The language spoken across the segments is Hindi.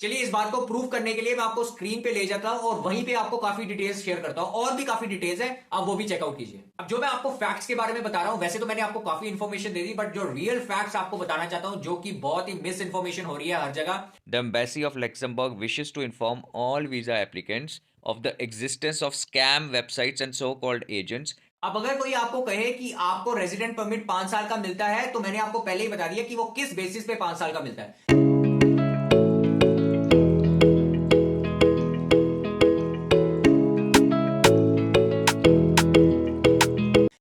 चलिए इस बात को प्रूव करने के लिए मैं आपको स्क्रीन पे ले जाता हूं और वहीं पे आपको काफी डिटेल्स शेयर करता हूं, और भी काफी डिटेल्स है, आप वो भी चेकआउट कीजिए। अब जो मैं आपको फैक्ट्स के बारे में बता रहा हूं, वैसे तो मैंने आपको काफी इंफॉर्मेशन दे दी, बट जो रियल फैक्ट्स आपको बताना चाहता हूं, जो कि बहुत ही मिस इन्फॉर्मेशन हो रही है हर जगह। The Embassy of Luxembourg wishes to inform all visa applicants of the existence of scam websites and so-called agents. अब अगर कोई आपको कहे कि आपको रेजिडेंट परमिट 5 साल का मिलता है, तो मैंने आपको पहले ही बता दिया कि वो किस बेसिस पे 5 साल का मिलता है।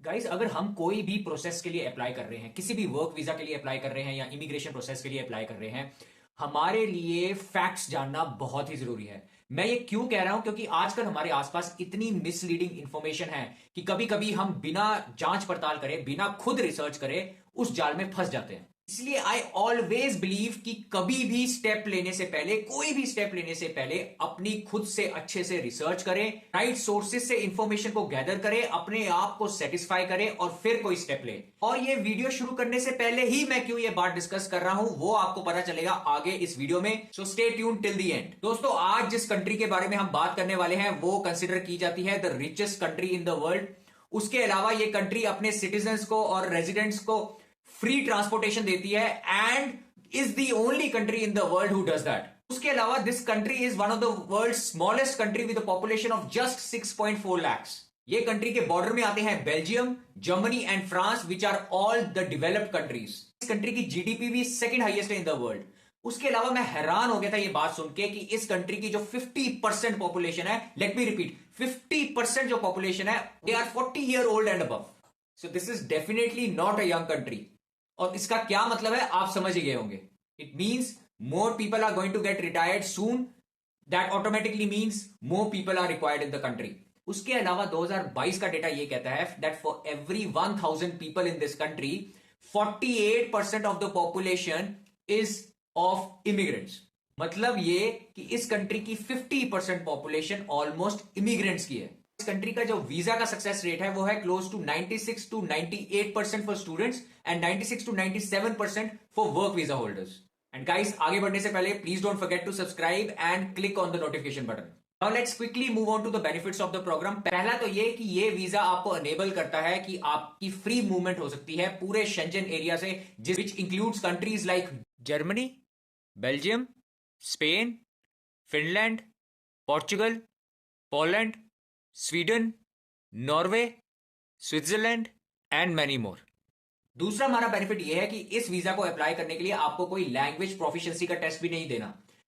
गाइस, अगर हम कोई भी प्रोसेस के लिए अप्लाई कर रहे हैं, किसी भी वर्क वीजा के लिए अप्लाई कर रहे हैं या इमिग्रेशन प्रोसेस के लिए अप्लाई कर रहे हैं, हमारे लिए फैक्ट्स जानना बहुत ही जरूरी है। मैं ये क्यों कह रहा हूं, क्योंकि आजकल हमारे आसपास इतनी मिसलीडिंग इंफॉर्मेशन है कि कभी कभी हम बिना जांच पड़ताल करे, बिना खुद रिसर्च करे, उस जाल में फंस जाते हैं। इसलिए आई ऑलवेज बिलीव कि कभी भी स्टेप लेने से पहले, कोई भी स्टेप लेने से पहले अपनी खुद से अच्छे से रिसर्च करें, राइट सोर्सेज से इंफॉर्मेशन को गैदर करें, अपने आप को सेटिस्फाई करें और फिर कोई स्टेप लें। और ये वीडियो शुरू करने से पहले ही मैं क्यों ये बात डिस्कस कर रहा हूं, वो आपको पता चलेगा आगे इस वीडियो में। So stay tune till the end. दोस्तों, आज जिस कंट्री के बारे में हम बात करने वाले हैं वो कंसिडर की जाती है the richest country in the world. उसके अलावा ये कंट्री अपने सिटीजन्स को और रेजिडेंट्स को फ्री ट्रांसपोर्टेशन देती है and is the only country in the world who does that. उसके अलावा this country is one of the world smallest country with population of just 6.4 lakhs। ये कंट्री के बॉर्डर में आते हैं Belgium, Germany and France, which are all the developed countries. इस कंट्री की जीडीपी भी सेकंड हाईएस्ट है इन द वर्ल्ड। उसके अलावा मैं हैरान हो गया था ये बात सुन के कि इस कंट्री की जो 50% पॉपुलेशन है, लेट मी रिपीट, 50% जो पॉपुलेशन है, they are 40 year old and above. So this is definitely not a young country. और इसका क्या मतलब है आप समझ ही गए होंगे। It means more people are going to get retired soon, that automatically means more people are required in the country. उसके अलावा 2022 का डेटा ये कहता है that for every 1000 people in this country 48% of the population is of immigrants. मतलब ये कि इस कंट्री की 50% पॉपुलेशन ऑलमोस्ट इमिग्रेंट्स की है। इस कंट्री का जो वीजा का सक्सेस रेट है वो है close to 96 to 98% for students and 96 to 97% for work visa holders. And guys, आगे बढ़ने से पहले please don't forget to subscribe and click on the notification button. Now let's quickly move on to the benefits of the program. पहला तो ये कि ये वीजा आपको अनेबल करता है कि आपकी फ्री मूवमेंट हो सकती है पूरे शेंजन एरिया से, which includes countries like Germany, Belgium, Spain, Finland, Portugal, Poland, Sweden, Norway, Switzerland and many more. दूसरा हमारा बेनिफिट यह है कि इस वीजा को अप्लाई करने के लिए आपको कोई लैंग्वेज प्रोफिशिएंसी का टेस्ट भी नहीं देना।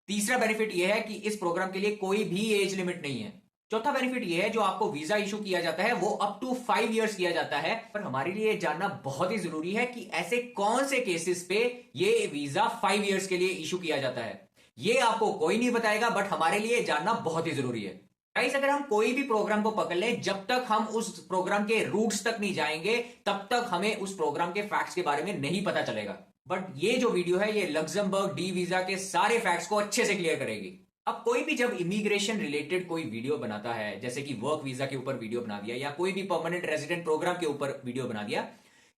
तीसरा बेनिफिट यह है कि इस प्रोग्राम के लिए कोई भी एज लिमिट नहीं है। चौथा बेनिफिट यह है जो आपको वीजा इशू किया जाता है वो अप टू 5 years किया जाता है। पर हमारे लिए जानना बहुत ही जरूरी है कि ऐसे कौन से केसेस पे ये वीजा 5 years के लिए इशू किया जाता है। ये आपको कोई नहीं बताएगा, बट हमारे लिए जानना बहुत ही जरूरी है। गाइस, अगर हम कोई भी प्रोग्राम को पकड़ लें, जब तक हम उस प्रोग्राम के रूट्स तक नहीं जाएंगे तब तक हमें उस प्रोग्राम के फैक्ट्स के बारे में नहीं पता चलेगा। बट ये जो वीडियो है ये लग्जमबर्ग डी वीजा के सारे फैक्ट्स को अच्छे से क्लियर करेगी। अब कोई भी जब इमिग्रेशन रिलेटेड कोई वीडियो बनाता है, जैसे कि वर्क वीजा के ऊपर वीडियो बना दिया या कोई भी परमानेंट रेजिडेंट प्रोग्राम के ऊपर वीडियो बना दिया,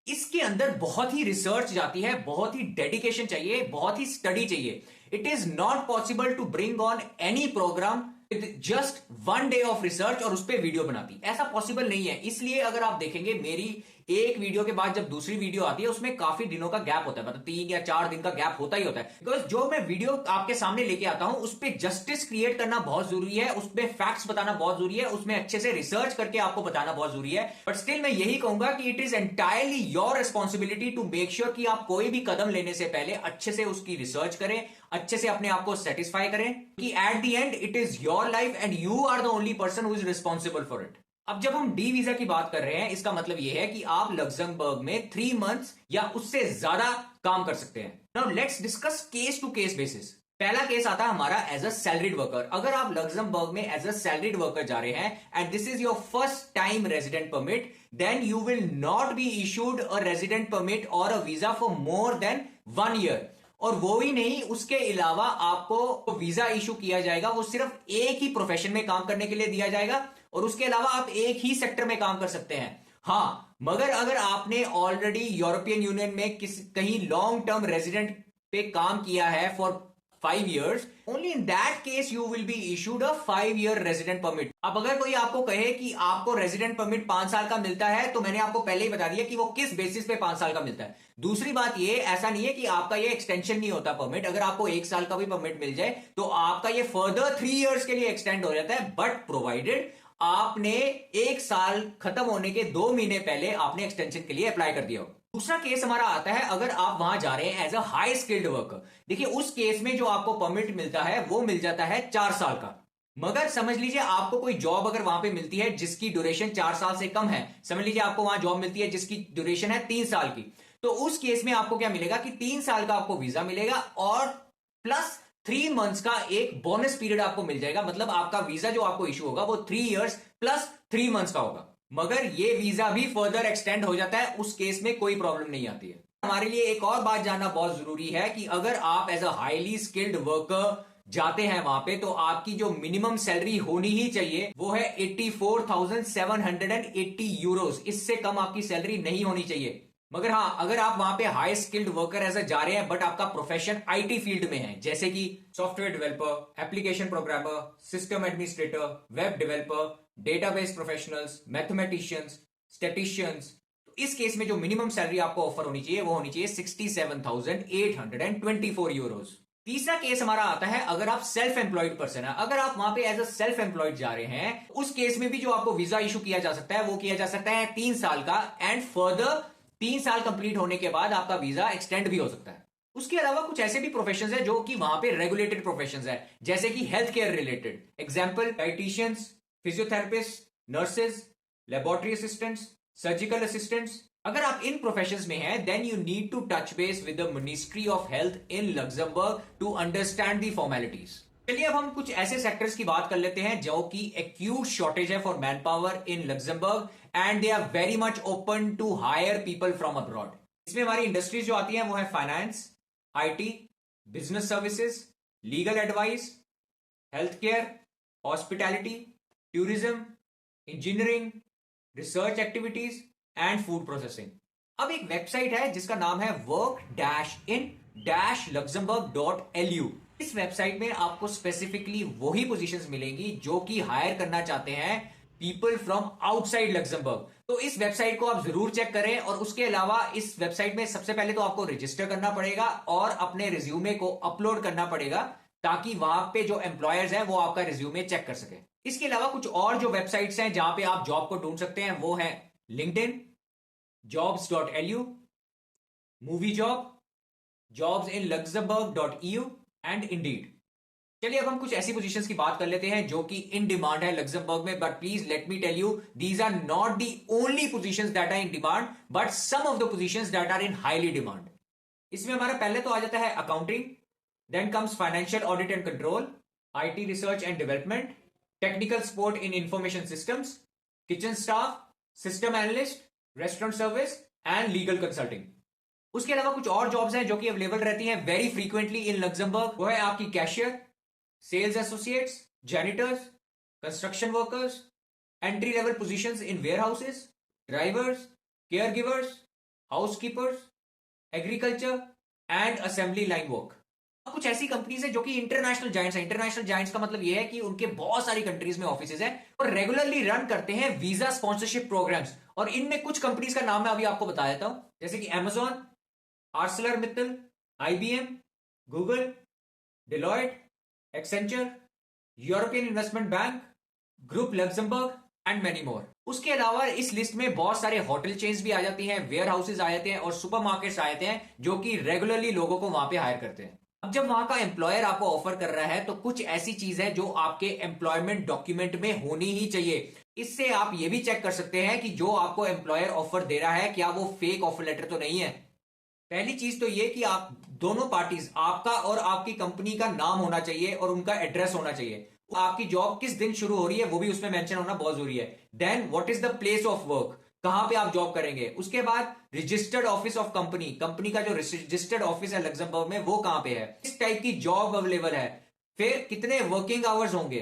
इसके अंदर बहुत ही रिसर्च जाती है, बहुत ही डेडिकेशन चाहिए, बहुत ही स्टडी चाहिए। It is not possible to bring on any program just 1 day of research और उस पर वीडियो बनाती, ऐसा पॉसिबल नहीं है। इसलिए अगर आप देखेंगे मेरी एक वीडियो के बाद जब दूसरी वीडियो आती है उसमें काफी दिनों का गैप होता है, मतलब 3 या 4 दिन का गैप होता ही होता है। बिकॉज जो मैं वीडियो आपके सामने लेके आता हूं उस पर जस्टिस क्रिएट करना बहुत जरूरी है, उसमें फैक्ट्स बताना बहुत जरूरी है, उसमें अच्छे से रिसर्च करके आपको बताना बहुत जरूरी है। बट स्टिल मैं यही कहूंगा कि it is entirely your responsibility to make sure कि आप कोई भी कदम लेने से पहले अच्छे से उसकी रिसर्च करें, अच्छे से अपने आप को सेटिस्फाई करें कि at the end it is your life and you are the only person who is responsible for it. अब जब हम डी वीजा की बात कर रहे हैं, इसका मतलब यह है कि आप लग्जमबर्ग में 3 months या उससे ज्यादा काम कर सकते हैं। Now let's discuss case to case basis. पहला केस आता है हमारा एज अ सैलरीड वर्कर। अगर आप लग्जमबर्ग में एज अ सैलरीड वर्कर जा रहे हैं and this is your first time resident permit, then you will not be issued a resident permit और a visa for more than 1 year। और वो ही नहीं, उसके अलावा आपको वीजा इशू किया जाएगा वो सिर्फ एक ही प्रोफेशन में काम करने के लिए दिया जाएगा और उसके अलावा आप एक ही सेक्टर में काम कर सकते हैं। हाँ, मगर अगर आपने ऑलरेडी यूरोपियन यूनियन में कहीं लॉन्ग टर्म रेजिडेंट पे काम किया है for 5 years, only in that case you will be issued a 5-year resident permit. अब अगर कोई आपको कहे कि आपको रेजिडेंट परमिट 5 साल का मिलता है, तो मैंने आपको पहले ही बता दिया कि वो किस बेसिस पे 5 साल का मिलता है. दूसरी बात ये, ऐसा नहीं है कि आपका ये एक्सटेंशन नहीं होता परमिट. अगर आपको 1 साल का भी परमिट मिल जाए तो आपका ये फर्दर 3 इयर्स के लिए एक्सटेंड हो जाता है, बट प्रोवाइडेड आपने 1 साल खत्म होने के 2 महीने पहले आपने एक्सटेंशन के लिए अप्लाई कर दिया हो. दूसरा केस हमारा आता है अगर आप वहां जा रहे हैं as a high skilled worker. देखिए उस केस में जो आपको परमिट मिलता है वो मिल जाता है 4 साल का. मगर समझ लीजिए आपको कोई जॉब अगर वहां पे मिलती है जिसकी ड्यूरेशन 4 साल से कम है, समझ लीजिए आपको वहां जॉब मिलती है जिसकी ड्यूरेशन है 3 साल की, तो उस केस में आपको क्या मिलेगा कि 3 साल का आपको वीजा मिलेगा और प्लस 3 मंथ्स का एक बोनस पीरियड आपको मिल जाएगा. मतलब आपका वीजा जो आपको इशू होगा वो 3 इयर्स प्लस 3 मंथ्स का होगा. मगर ये वीजा भी फर्दर एक्सटेंड हो जाता है, उस केस में कोई प्रॉब्लम नहीं आती है. हमारे लिए एक और बात जानना बहुत जरूरी है कि अगर आप as a highly skilled worker जाते हैं वहां पे, तो आपकी जो मिनिमम सैलरी होनी ही चाहिए वो है 84,780 यूरोस. इससे कम आपकी सैलरी नहीं होनी चाहिए. मगर हाँ, अगर आप वहां पे हाई स्किल्ड वर्कर ऐसा जा रहे हैं बट आपका प्रोफेशन आईटी फील्ड में है, जैसे कि software developer, application programmer, system administrator, web developer, database professionals, mathematicians, statisticians, तो इस केस में जो मिनिमम सैलरी आपको ऑफर होनी चाहिए वो होनी चाहिए 67,824 यूरोस. तीसरा केस हमारा आता है अगर आप सेल्फ एम्प्लॉयड पर्सन है. अगर आप वहां पे एज अ सेल्फ एम्प्लॉयड जा रहे हैं, उस केस में भी जो आपको वीजा इशू किया जा सकता है वो किया जा सकता है 3 साल का, एंड फर्दर 3 साल कंप्लीट होने के बाद आपका वीजा एक्सटेंड भी हो सकता है. उसके अलावा कुछ ऐसे भी प्रोफेशंस है जो कि वहां पे रेगुलेटेड प्रोफेशंस है, जैसे कि health care related. Example, dietitians, physiotherapist, nurses, laboratory assistants, surgical assistants. अगर आप इन प्रोफेशंस में हैं, then you need to touch base with the ministry of health in Luxembourg to understand the formalities. चलिए अब हम कुछ ऐसे सेक्टर्स की बात कर लेते हैं जो कि एक्यूट शॉर्टेज है for manpower in Luxembourg, and they are very much open to hire people from abroad. इसमें हमारी इंडस्ट्रीज जो आती हैं वो है finance, IT, business services, legal advice, health care, hospitality, tourism, engineering, research activities and food processing. अब एक वेबसाइट है जिसका नाम है work-in-luxembourg.lu. इस वेबसाइट में आपको स्पेसिफिकली वही पोजीशंस मिलेंगी जो कि हायर करना चाहते हैं पीपल फ्रॉम आउटसाइड लग्जमबर्ग. तो इस वेबसाइट को आप जरूर चेक करें. और उसके अलावा इस वेबसाइट में सबसे पहले तो आपको रजिस्टर करना पड़ेगा और अपने रिज्यूमे को अपलोड करना पड़ेगा, ताकि वहां पे जो एम्प्लॉयर्स हैं वो आपका रिज्यूमे चेक कर सके. इसके अलावा कुछ और जो वेबसाइट्स हैं जहां पे आप जॉब को ढूंढ सकते हैं वो है LinkedIn, jobs.lu, movie job, jobsinluxembourg.eu and Indeed. चलिए अब हम कुछ ऐसी पोजीशंस की बात कर लेते हैं जो कि इन डिमांड है लग्जमबर्ग में. But please let me tell you, these are not the only positions that are in demand, but some of the positions that are in highly demand. इसमें हमारा पहले तो आ जाता है accounting, then comes financial audit and control, IT research and development, technical support in information systems, kitchen staff, system analyst, restaurant service and legal consulting. उसके अलावा कुछ और जॉब्स हैं जो कि अवेलेबल रहती हैं वेरी फ्रीक्वेंटली इन लग्जमबर्ग. वो है आपकी cashier, sales associates, janitors, construction workers, entry level positions in warehouses, drivers, caregivers, housekeepers, agriculture and assembly line work. कुछ ऐसी कंपनीज है जो कि इंटरनेशनल जायंट्स हैं. इंटरनेशनल जायंट्स का मतलब यह है कि उनके बहुत सारी कंट्रीज में ऑफिसेज हैं और रेगुलरली रन करते हैं वीजा स्पॉन्सरशिप प्रोग्राम्स. और इनमें कुछ कंपनीज का नाम मैं अभी आपको बता देता हूं, जैसे कि Amazon, ArcelorMittal, IBM, Google, Deloitte, Accenture, European investment bank, group Luxembourg and many more. उसके अलावा इस लिस्ट में बहुत सारे होटल चेन्स भी आ जाती हैं, वेयर हाउसेज आ जाते हैं और सुपरमार्केट्स आ जाते हैं जो कि रेगुलरली लोगों को वहां पे हायर करते हैं. अब जब वहां का एम्प्लॉयर आपको ऑफर कर रहा है तो कुछ ऐसी चीज है जो आपके एम्प्लॉयमेंट डॉक्यूमेंट में होनी ही चाहिए. इससे आप ये भी चेक कर सकते हैं कि जो आपको एम्प्लॉयर ऑफर दे रहा है क्या वो फेक ऑफर लेटर तो नहीं है. पहली चीज तो ये कि आप दोनों पार्टीज, आपका और आपकी कंपनी का नाम होना चाहिए और उनका एड्रेस होना चाहिए. आपकी जॉब किस दिन शुरू हो रही है वो भी उसमें मेंशन होना बहुत जरूरी है. Then what is the place of work, कहां पे आप जॉब करेंगे. उसके बाद registered office of company, company का जो रजिस्टर्ड ऑफिस है लग्जमबर्ग में वो कहां पे है, किस टाइप की जॉब अवेलेबल है, फिर कितने वर्किंग आवर्स होंगे,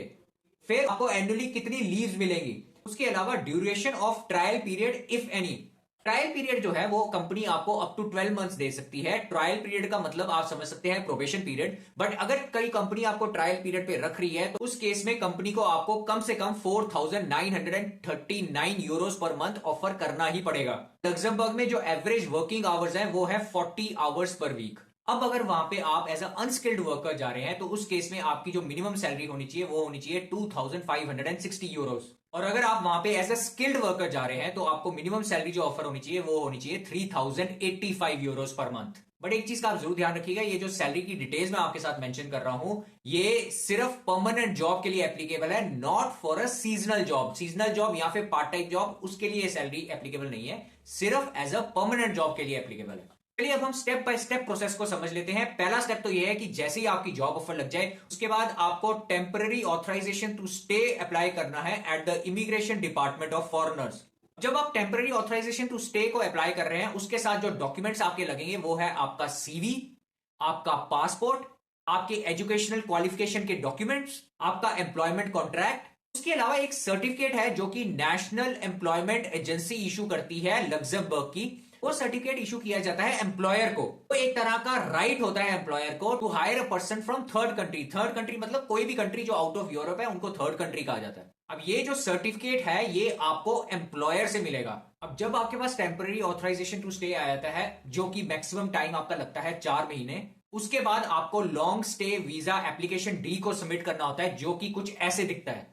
फिर आपको एनुअली कितनी लीव्स मिलेंगी. उसके अलावा duration of trial period if any, trial period जो है वो कंपनी आपको अप टू 12 मंथ्स दे सकती है। ट्रायल पीरियड का मतलब आप समझ सकते हैं प्रोबेशन पीरियड। बट अगर कई कंपनी आपको ट्रायल पीरियड पे रख रही है तो उस केस में कंपनी को आपको कम से कम 4,939 यूरोस पर मंथ ऑफर करना ही पड़ेगा। लग्जमबर्ग में जो एवरेज वर्किंग आवर्स है वो है 40 आवर्स पर वीक। अब अगर वहां पे आप एज अनस्किल्ड वर्कर जा रहे हैं तो उस केस में आपकी जो मिनिमम सैलरी होनी चाहिए वो होनी चाहिए 2,560 यूरोस। और अगर आप वहां पे एज स्किल्ड वर्कर जा रहे हैं तो आपको मिनिमम सैलरी जो ऑफर होनी चाहिए वो होनी चाहिए 3,085 यूरोस पर मंथ। बट एक चीज का आप जरूर ध्यान रखिएगा, ये जो सैलरी की डिटेल्स मैं आपके साथ मेंशन कर रहा हूं ये सिर्फ परमानेंट जॉब के लिए एप्लीकेबल है, not for a seasonal job. Seasonal job या फिर पार्ट टाइम जॉब उसके लिए सैलरी एप्लीकेबल नहीं है, सिर्फ एज अ परमानेंट जॉब के लिए एप्लीकेबल है। चलिए अब हम स्टेप बाय स्टेप प्रोसेस को समझ लेते हैं। पहला स्टेप तो यह है कि जैसे ही आपकी जॉब ऑफर लग जाए उसके बाद आपको temporary authorization to stay apply करना है at the immigration department of foreigners. जब आप टेम्पररी ऑथराइजेशन टू स्टे को अप्लाई कर रहे हैं उसके साथ जो डॉक्यूमेंट्स आपके लगेंगे वो है आपका सीवी, आपका पासपोर्ट, आपके एजुकेशनल क्वालिफिकेशन के डॉक्यूमेंट्स, आपका एम्प्लॉयमेंट कॉन्ट्रैक्ट। उसके अलावा एक सर्टिफिकेट है जो कि नेशनल एम्प्लॉयमेंट एजेंसी इशू करती है लग्जमबर्ग की। वो सर्टिफिकेट इशू किया जाता है एम्प्लॉयर को। तो एक तरह का राइट होता है एम्प्लॉयर को to hire a person from third country. Third country मतलब कोई भी कंट्री जो आउट ऑफ यूरोप है उनको थर्ड कंट्री कहा जाता है। अब ये जो सर्टिफिकेट है ये आपको एम्प्लॉयर से मिलेगा। अब जब आपके पास टेम्पररी ऑथराइजेशन टू स्टे आ जाता है जो कि मैक्सिमम टाइम आपका लगता है 4 महीने, उसके बाद आपको long stay visa application D को सबमिट करना होता है जो कि कुछ ऐसे दिखता है।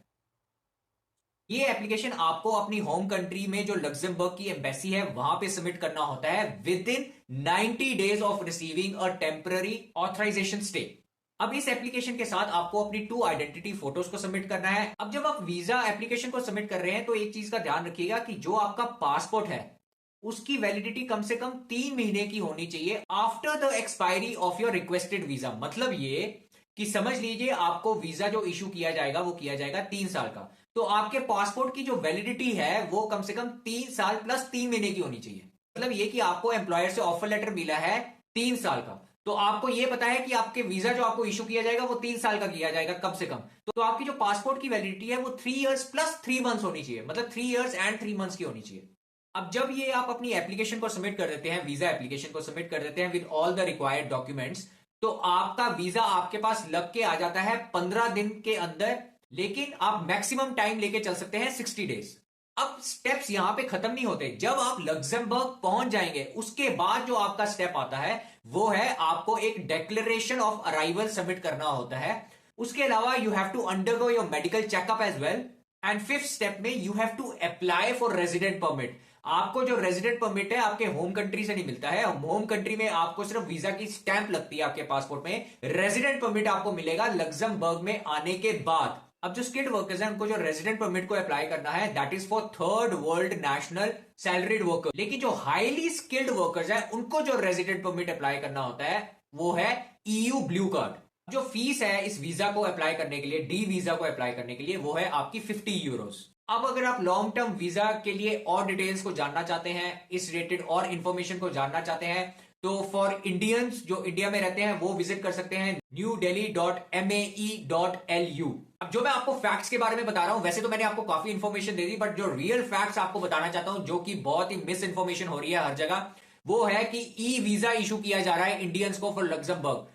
ये एप्लीकेशन आपको अपनी होम कंट्री में जो लग्जमबर्ग की एम्बेसी है वहां पे सबमिट करना होता है within 90 days of receiving a temporary authorization stay. अब इस एप्लीकेशन के साथ आपको अपनी 2 आइडेंटिटी फोटोज को सबमिट करना है। अब जब आप वीजा एप्लीकेशन को सबमिट कर रहे हैं तो एक चीज का ध्यान रखिएगा कि जो आपका पासपोर्ट है उसकी वैलिडिटी कम से कम 3 महीने की होनी चाहिए after the expiry of your requested visa. मतलब ये कि समझ लीजिए आपको वीजा जो इशू किया जाएगा वो किया जाएगा 3 साल का, तो आपके पासपोर्ट की जो वैलिडिटी है वो कम से कम 3 साल प्लस 3 महीने की होनी चाहिए। मतलब ये कि आपको एम्प्लॉयर से ऑफर लेटर मिला है 3 साल का, तो आपको ये पता है कि आपके वीजा जो आपको इशू किया जाएगा वो 3 साल का किया जाएगा कम से कम। तो आपकी जो पासपोर्ट की वैलिडिटी है वो 3 इयर्स प्लस 3 मंथ्स होनी चाहिए, मतलब 3 इयर्स एंड 3 मंथ्स की होनी चाहिए। अब जब ये आप अपनी एप्लीकेशन को सबमिट कर देते हैं, वीजा एप्लीकेशन को सबमिट कर देते हैं with all the required documents, तो आपका वीजा आपके पास लग के आ जाता है 15 दिन के अंदर। लेकिन आप मैक्सिमम टाइम लेके चल सकते हैं 60 डेज। अब स्टेप्स यहां पे खत्म नहीं होते। जब आप लग्जमबर्ग पहुंच जाएंगे उसके बाद जो आपका स्टेप आता है वो है आपको एक डिक्लेरेशन ऑफ अराइवल सबमिट करना होता है। उसके अलावा you have to undergo your medical checkup as well. And fifth step में you have to apply for resident permit. आपको जो रेजिडेंट परमिट है आपके होम कंट्री से नहीं मिलता है। होम कंट्री में आपको सिर्फ वीजा की स्टैंप लगती है आपके पासपोर्ट में। रेजिडेंट परमिट आपको मिलेगा लग्जमबर्ग में आने के बाद। अब जो स्किल्ड वर्कर्स हैं उनको जो रेजिडेंट परमिट को अप्लाई करना है that is for third world national salaried worker. लेकिन जो हाईली स्किल्ड वर्कर्स हैं उनको जो रेजिडेंट परमिट अप्लाई करना होता है वो है ईयू ब्लू कार्ड। जो फीस है इस वीजा को अप्लाई करने के लिए, डी वीजा को अप्लाई करने के लिए, वो है आपकी 50 यूरोस। अब अगर आप लॉन्ग टर्म वीजा के लिए और डिटेल्स को जानना चाहते हैं, इस रिलेटेड और इंफॉर्मेशन को जानना चाहते हैं, तो फॉर इंडियंस जो इंडिया में रहते हैं वो विजिट कर सकते हैं newdelhi.mae.lu। अब जो मैं आपको फैक्ट्स के बारे में बता रहा हूं, वैसे तो मैंने आपको काफी इंफॉर्मेशन दे दी, बट जो रियल फैक्ट्स आपको बताना चाहता हूं जो कि बहुत ही मिस इंफॉर्मेशन हो रही है हर जगह, वो है कि ई वीजा इशू किया जा रहा है इंडियंस को for Luxembourg.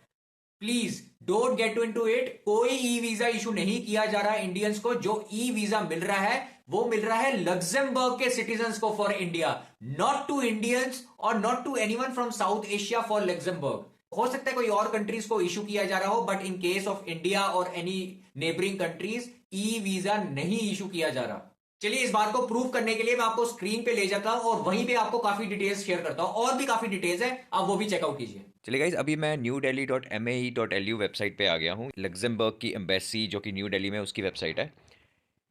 Please don't get into it. कोई ई वीजा इशू नहीं किया जा रहा है इंडियंस को। जो ई वीजा मिल रहा है वो मिल रहा है लग्जमबर्ग के सिटीजन्स को for India, not to Indians और not to anyone from South Asia for Luxembourg. हो सकता है कोई और कंट्रीज को इशू किया जा रहा हो, but in case of India और any neighbouring countries e visa नहीं इशू किया जा रहा। चलिए इस बात को प्रूव करने के लिए मैं आपको स्क्रीन पे ले जाता हूं और वहीं पे आपको काफी डिटेल्स शेयर करता हूं। और भी काफी डिटेल्स है, आप वो भी चेकआउट कीजिए। चलिए गाइज, अभी मैं newdelhi.mae.lu वेबसाइट पे आ गया हूँ। लग्जमबर्ग की एम्बेसी जो कि न्यू दिल्ली में उसकी वेबसाइट है।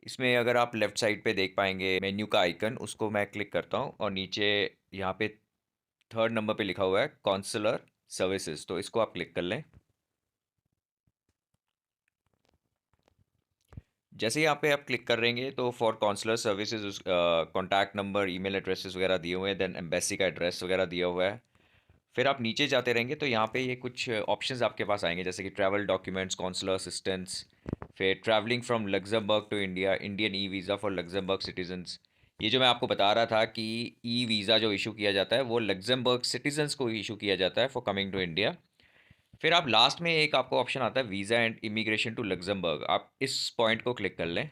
इसमें अगर आप लेफ्ट साइड पे देख पाएंगे मेन्यू का आइकन, उसको मैं क्लिक करता हूँ और नीचे यहाँ पे 3rd नंबर पे लिखा हुआ है कॉन्सुलर सर्विसेज, तो इसको आप क्लिक कर लें। जैसे ही यहाँ पे आप क्लिक कर रहेंगे तो for consular services contact number, email addresses वगैरह दिए हुए हैं, देन एम्बेसी का एड्रेस वगैरह दिया हुआ है। फिर आप नीचे जाते रहेंगे तो यहाँ पे ये कुछ ऑप्शंस आपके पास आएंगे, जैसे कि ट्रैवल डॉक्यूमेंट्स, कॉन्सुलर असिस्टेंस, फिर travelling from Luxembourg to India, Indian e visa for Luxembourg citizens, ये जो मैं आपको बता रहा था कि ई वीज़ा जो इशू किया जाता है वो लग्जमबर्ग सिटीजन्स को इशू किया जाता है फॉर कमिंग टू इंडिया। फिर आप लास्ट में एक आपको ऑप्शन आता है visa and immigration to Luxembourg, आप इस पॉइंट को क्लिक कर लें।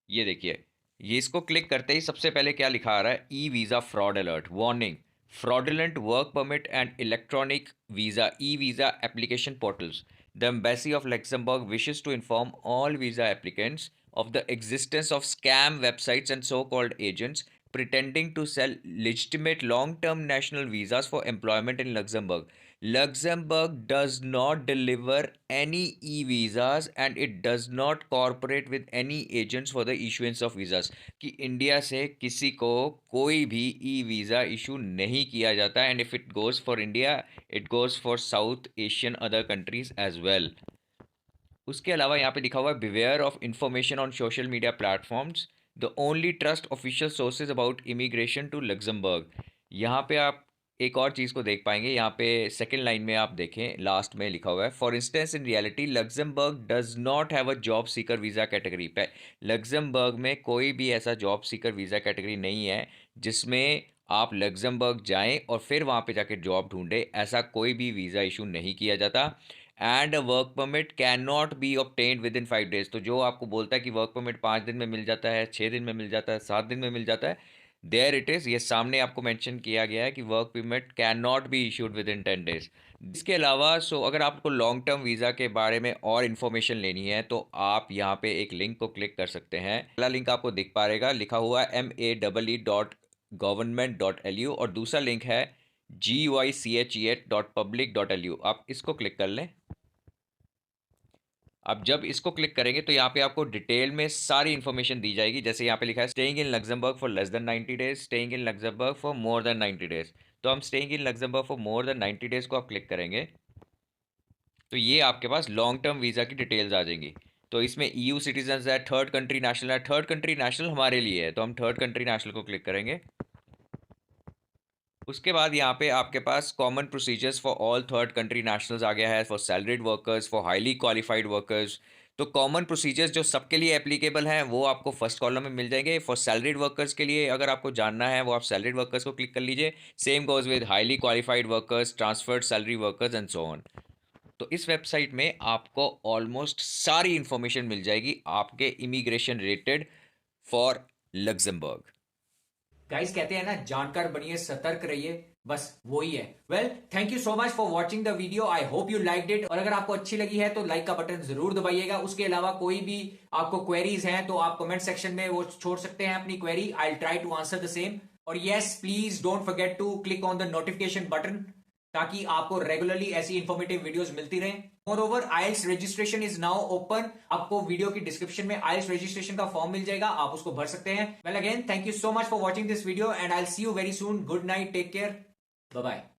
ये देखिए, ये इसको क्लिक करते ही सबसे पहले क्या लिखा आ रहा है, e visa fraud alert warning, fraudulent work permit and electronic visa e-visa application portals. The Embassy of Luxembourg wishes to inform all visa applicants of the existence of scam websites and so-called agents pretending to sell legitimate long-term national visas for employment in Luxembourg. Luxembourg does not deliver any e-visas and it does not cooperate with any agents for the issuance of visas. कि इंडिया से किसी को कोई भी ई वीज़ा इशू नहीं किया जाता, and if it goes for India it goes for South Asian other countries as well. उसके अलावा यहाँ पे लिखा हुआ है beware of information on social media platforms, the only trust official sources about immigration to Luxembourg. यहाँ पे आप एक और चीज़ को देख पाएंगे, यहाँ पे सेकेंड लाइन में आप देखें, लास्ट में लिखा हुआ है for instance in reality Luxembourg does not have a job seeker visa category. पे लग्जमबर्ग में कोई भी ऐसा जॉब सीकर वीज़ा कैटेगरी नहीं है जिसमें आप लग्जमबर्ग जाएं और फिर वहाँ पे जाके जॉब ढूंढें, ऐसा कोई भी वीज़ा इशू नहीं किया जाता। And a work permit can not be obtained with in 5 days। तो जो आपको बोलता है कि वर्क परमिट 5 दिन में मिल जाता है, 6 दिन में मिल जाता है, 7 दिन में मिल जाता है, देयर इट इज़, ये सामने आपको मेंशन किया गया है कि work permit can not be issued with in 10 days। इसके अलावा अगर आपको लॉन्ग टर्म वीज़ा के बारे में और इन्फॉर्मेशन लेनी है तो आप यहाँ पे एक लिंक को क्लिक कर सकते हैं। पहला लिंक आपको दिख पा रहेगा, लिखा हुआ है MAEE.government.lu और दूसरा लिंक है GYCHET.public.lu। आप इसको क्लिक कर लें। अब जब इसको क्लिक करेंगे तो यहाँ पे आपको डिटेल में सारी इन्फॉर्मेशन दी जाएगी। जैसे यहाँ पे लिखा है staying in Luxembourg for less than 90 days, staying in Luxembourg for more then 90 days. तो हम staying in Luxembourg for more then 90 days को आप क्लिक करेंगे तो ये आपके पास लॉन्ग टर्म वीज़ा की डिटेल्स आ जाएंगी। तो इसमें EU सिटीजन है, थर्ड कंट्री नेशनल है, थर्ड कंट्री नेशनल हमारे लिए है तो हम थर्ड कंट्री नेशनल को क्लिक करेंगे। उसके बाद यहाँ पे आपके पास common procedures for all third country nationals आ गया है, for salaried workers, for highly qualified workers. तो कॉमन प्रोसीजर्स जो सबके लिए एप्लीकेबल हैं वो आपको फर्स्ट कॉलम में मिल जाएंगे। फॉर सैलरीड वर्कर्स के लिए अगर आपको जानना है वो आप सैलरीड वर्कर्स को क्लिक कर लीजिए। Same goes with highly qualified workers, transferred salary workers and so on. तो इस वेबसाइट में आपको ऑलमोस्ट सारी इंफॉर्मेशन मिल जाएगी आपके immigration related for Luxembourg. Guys कहते हैं ना, जानकार बनिए, सतर्क रहिए, बस वो ही है। Well, thank you so much for watching the video, I hope you liked it. और अगर आपको अच्छी लगी है तो लाइक का बटन जरूर दबाइएगा। उसके अलावा कोई भी आपको क्वेरीज हैं तो आप कमेंट सेक्शन में वो छोड़ सकते हैं अपनी query, I will try to answer the same. और yes, please don't forget to click on the notification button ताकि आपको रेगुलरली ऐसी इंफॉर्मेटिव वीडियोस मिलती रहें। Moreover, IELTS registration is now open. आपको वीडियो की डिस्क्रिप्शन में आइल्स रजिस्ट्रेशन का फॉर्म मिल जाएगा, आप उसको भर सकते हैं। Well again, thank you so much for watching this video and I will see you very soon. Good night, take care, bye bye.